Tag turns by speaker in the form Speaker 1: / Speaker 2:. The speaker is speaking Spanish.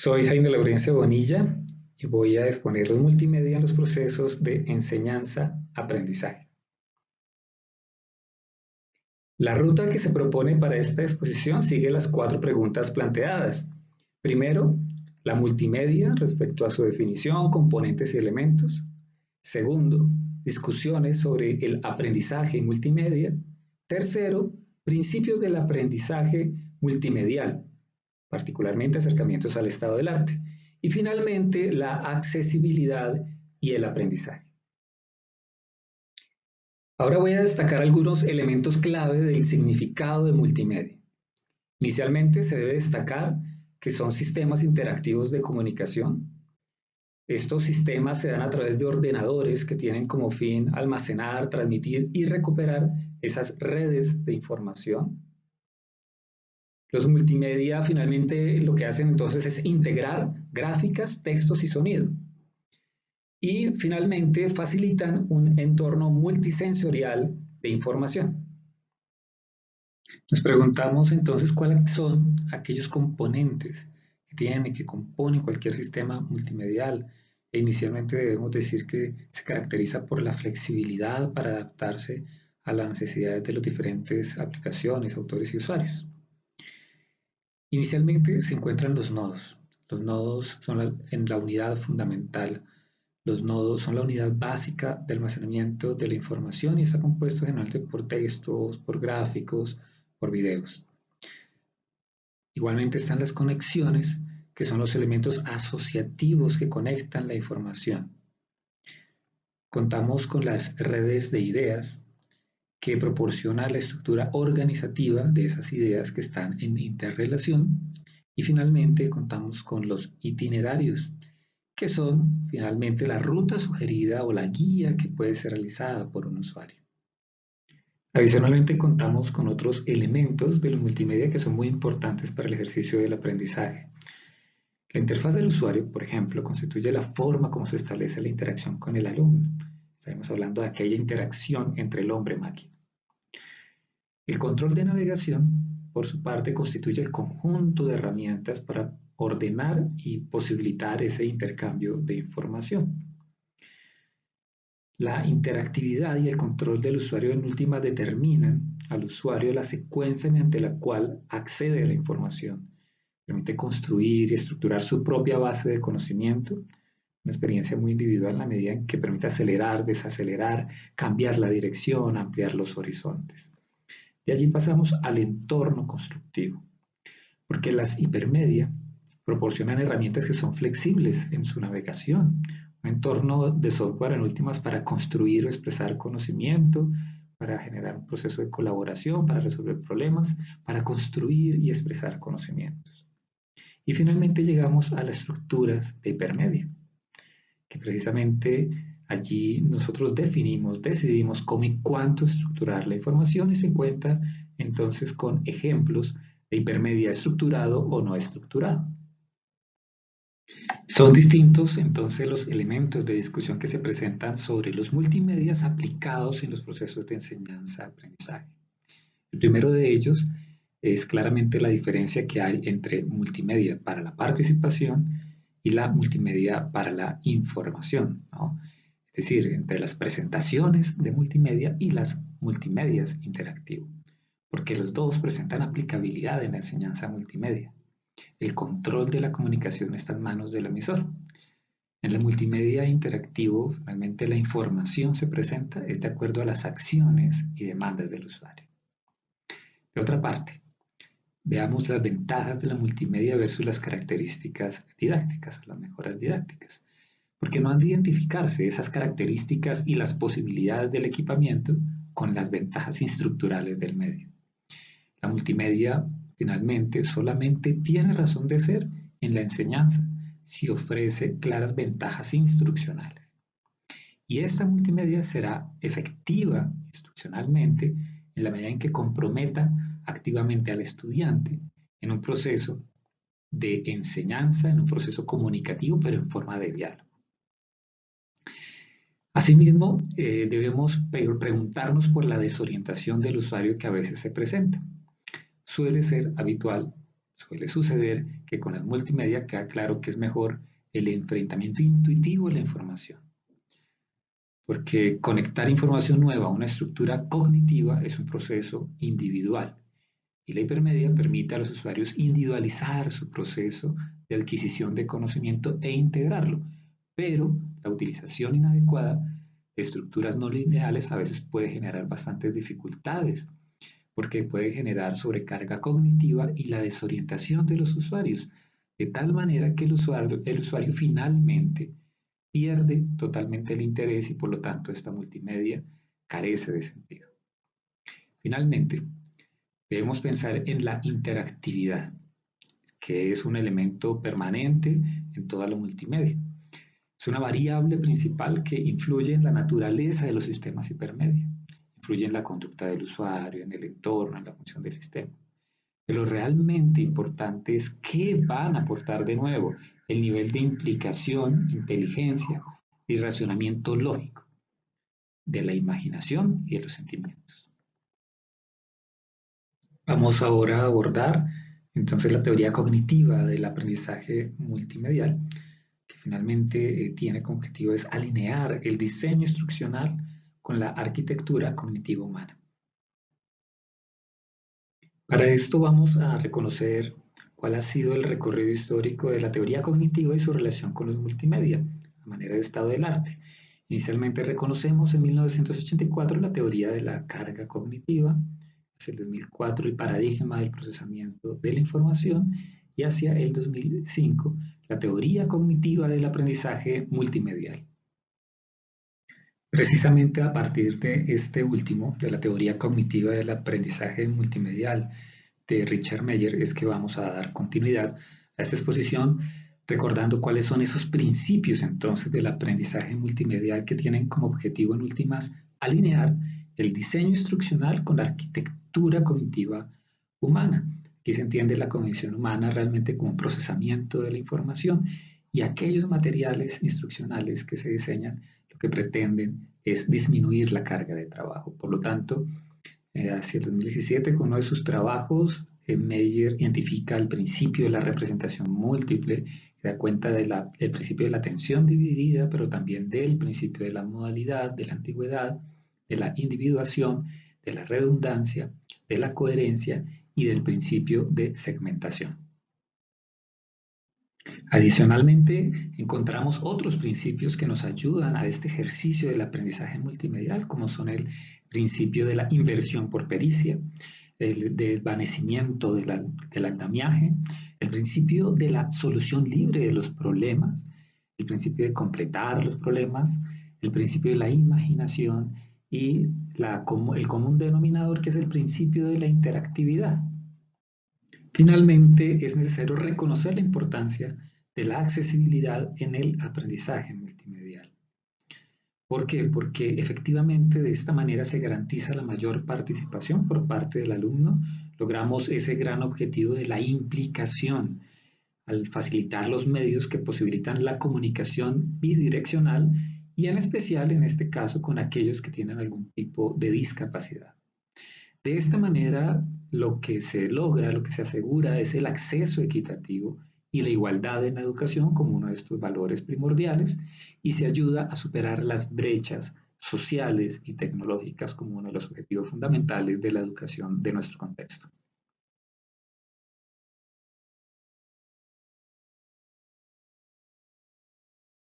Speaker 1: Soy Jaime Laurencio Bonilla y voy a exponer los multimedia en los procesos de enseñanza-aprendizaje. La ruta que se propone para esta exposición sigue las 4 preguntas planteadas. Primero, la multimedia respecto a su definición, componentes y elementos. Segundo, discusiones sobre el aprendizaje multimedia. Tercero, principios del aprendizaje multimedial, particularmente acercamientos al estado del arte. Y finalmente, la accesibilidad y el aprendizaje. Ahora voy a destacar algunos elementos clave del significado de multimedia. Inicialmente se debe destacar que son sistemas interactivos de comunicación. Estos sistemas se dan a través de ordenadores que tienen como fin almacenar, transmitir y recuperar esas redes de información. Los multimedia finalmente lo que hacen entonces es integrar gráficas, textos y sonido. Y finalmente facilitan un entorno multisensorial de información. Nos preguntamos entonces cuáles son aquellos componentes que tienen y que componen cualquier sistema multimedial. E inicialmente debemos decir que se caracteriza por la flexibilidad para adaptarse a las necesidades de las diferentes aplicaciones, autores y usuarios. Inicialmente se encuentran los nodos. Los nodos son en la unidad fundamental. Los nodos son la unidad básica de almacenamiento de la información y está compuesto generalmente por textos, por gráficos, por videos. Igualmente están las conexiones, que son los elementos asociativos que conectan la información. Contamos con las redes de ideas, que proporciona la estructura organizativa de esas ideas que están en interrelación. Y finalmente contamos con los itinerarios, que son finalmente la ruta sugerida o la guía que puede ser realizada por un usuario. Adicionalmente contamos con otros elementos de los multimedia que son muy importantes para el ejercicio del aprendizaje. La interfaz del usuario, por ejemplo, constituye la forma como se establece la interacción con el alumno. Estaremos hablando de aquella interacción entre el hombre y máquina. El control de navegación, por su parte, constituye el conjunto de herramientas para ordenar y posibilitar ese intercambio de información. La interactividad y el control del usuario en última determinan al usuario la secuencia mediante la cual accede a la información. Permite construir y estructurar su propia base de conocimiento, una experiencia muy individual en la medida en que permite acelerar, desacelerar, cambiar la dirección, ampliar los horizontes. De allí pasamos al entorno constructivo, porque las hipermedia proporcionan herramientas que son flexibles en su navegación, un entorno de software en últimas para construir o expresar conocimiento, para generar un proceso de colaboración, para resolver problemas, para construir y expresar conocimientos. Y finalmente llegamos a las estructuras de hipermedia, que precisamente allí nosotros decidimos cómo y cuánto estructurar la información y se cuenta entonces con ejemplos de hipermedia estructurado o no estructurado. Son distintos entonces los elementos de discusión que se presentan sobre los multimedias aplicados en los procesos de enseñanza-aprendizaje. El primero de ellos es claramente la diferencia que hay entre multimedia para la participación y la multimedia para la información, ¿no? Es decir, entre las presentaciones de multimedia y las multimedias interactivo, porque los dos presentan aplicabilidad en la enseñanza multimedia. El control de la comunicación está en manos del emisor. En la multimedia interactivo, finalmente la información se presenta es de acuerdo a las acciones y demandas del usuario. De otra parte, veamos las ventajas de la multimedia versus las características didácticas, las mejoras didácticas, porque no han de identificarse esas características y las posibilidades del equipamiento con las ventajas estructurales del medio. La multimedia, finalmente, solamente tiene razón de ser en la enseñanza si ofrece claras ventajas instruccionales. Y esta multimedia será efectiva instruccionalmente en la medida en que comprometa activamente al estudiante en un proceso de enseñanza, en un proceso comunicativo, pero en forma de diálogo. Asimismo, debemos preguntarnos por la desorientación del usuario que a veces se presenta. Suele ser habitual Suele suceder que con las multimedia queda claro que es mejor el enfrentamiento intuitivo de la información, porque conectar información nueva a una estructura cognitiva es un proceso individual y la hipermedia permite a los usuarios individualizar su proceso de adquisición de conocimiento e integrarlo, pero la utilización inadecuada de estructuras no lineales a veces puede generar bastantes dificultades, porque puede generar sobrecarga cognitiva y la desorientación de los usuarios, de tal manera que el usuario finalmente pierde totalmente el interés y por lo tanto esta multimedia carece de sentido. Finalmente, debemos pensar en la interactividad, que es un elemento permanente en toda la multimedia. Es una variable principal que influye en la naturaleza de los sistemas hipermedia, influye en la conducta del usuario, en el entorno, en la función del sistema. Pero realmente importante es qué van a aportar de nuevo, el nivel de implicación, inteligencia y racionamiento lógico de la imaginación y de los sentimientos. Vamos ahora a abordar entonces la teoría cognitiva del aprendizaje multimedial, que finalmente tiene como objetivo es alinear el diseño instruccional con la arquitectura cognitiva humana. Para esto vamos a reconocer cuál ha sido el recorrido histórico de la teoría cognitiva y su relación con los multimedia, a manera de estado del arte. Inicialmente reconocemos en 1984 la teoría de la carga cognitiva, hacia el 2004 el paradigma del procesamiento de la información y hacia el 2005 la teoría cognitiva del aprendizaje multimedial. Precisamente a partir de este último, de la teoría cognitiva del aprendizaje multimedial de Richard Meyer, es que vamos a dar continuidad a esta exposición recordando cuáles son esos principios entonces del aprendizaje multimedial que tienen como objetivo en últimas alinear el diseño instruccional con la arquitectura cognitiva humana. Aquí se entiende la cognición humana realmente como un procesamiento de la información y aquellos materiales instruccionales que se diseñan lo que pretenden es disminuir la carga de trabajo. Por lo tanto, hacia el 2017, con uno de sus trabajos, Meyer identifica el principio de la representación múltiple, que da cuenta del principio de la atención dividida, pero también del principio de la modalidad, de la antigüedad, de la individuación, de la redundancia, de la coherencia y del principio de segmentación. Adicionalmente, encontramos otros principios que nos ayudan a este ejercicio del aprendizaje multimedial, como son el principio de la inversión por pericia, el desvanecimiento del andamiaje, el principio de la solución libre de los problemas, el principio de completar los problemas, el principio de la imaginación y el común denominador, que es el principio de la interactividad. Finalmente, es necesario reconocer la importancia de la accesibilidad en el aprendizaje multimedial. ¿Por qué? Porque efectivamente de esta manera se garantiza la mayor participación por parte del alumno, logramos ese gran objetivo de la implicación al facilitar los medios que posibilitan la comunicación bidireccional y en especial en este caso con aquellos que tienen algún tipo de discapacidad. De esta manera, lo que se logra, lo que se asegura es el acceso equitativo y la igualdad en la educación como uno de estos valores primordiales y se ayuda a superar las brechas sociales y tecnológicas como uno de los objetivos fundamentales de la educación de nuestro contexto.